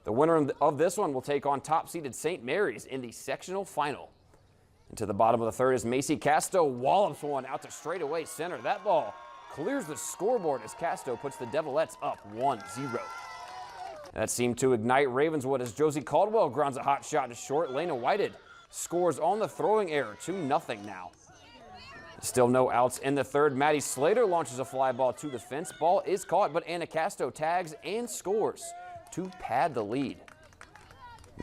The winner of this one will take on top-seeded St. Mary's in the sectional final. Into the bottom of the third is Macy Casto wallops one out to straightaway center. That ball clears the scoreboard as Casto puts the Devilettes up 1-0. That seemed to ignite Ravenswood as Josie Caldwell grounds a hot shot to short. Lena Whited scores on the throwing error, 2-0 now. Still no outs in the third. Maddie Slater launches a fly ball to the fence. Ball is caught, but Anna Casto tags and scores to pad the lead.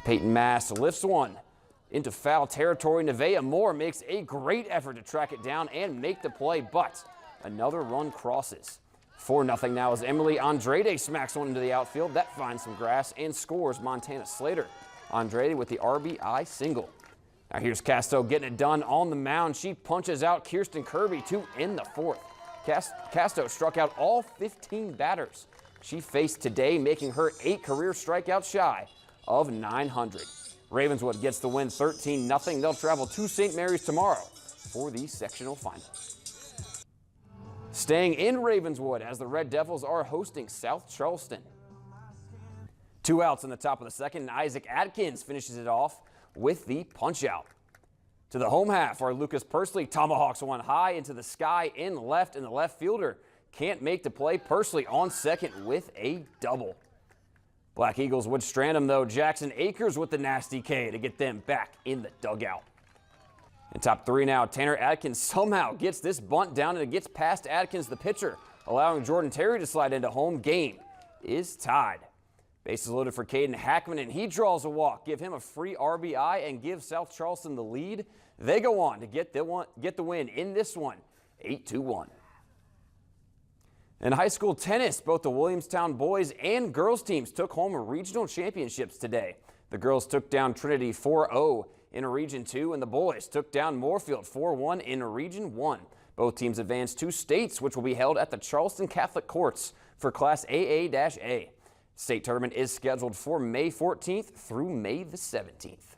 Peyton Mast lifts one into foul territory. Nevaeh Moore makes a great effort to track it down and make the play, but another run crosses. 4-0 now as Emily Andrade smacks one into the outfield. That finds some grass and scores Montana Slater. Andrade with the RBI single. Now here's Casto getting it done on the mound. She punches out Kirsten Kirby to end the fourth. Casto struck out all 15 batters she faced today, making her 8 career strikeouts shy of 900. Ravenswood gets the win 13-0. They'll travel to St. Mary's tomorrow for the sectional final. Staying in Ravenswood as the Red Devils are hosting South Charleston. 2 outs in the top of the second, and Isaac Atkins finishes it off with the punch-out. To the home half are Lucas Pursley tomahawks one high into the sky in left, and the left fielder can't make the play. Pursley on second with a double. Black Eagles would strand him, though. Jackson Akers with the nasty K to get them back in the dugout. In top 3 now, Tanner Atkins somehow gets this bunt down, and it gets past Atkins, the pitcher, allowing Jordan Terry to slide into home. Game is tied. Bases loaded for Caden Hackman, and he draws a walk. Give him a free RBI and give South Charleston the lead. They go on to get the win in this one, 8-1. In high school tennis, both the Williamstown boys and girls teams took home regional championships today. The girls took down Trinity 4-0 in Region 2, and the boys took down Moorfield 4-1 in Region 1. Both teams advanced to states, which will be held at the Charleston Catholic Courts for Class AA-A. State tournament is scheduled for May 14th through May the 17th.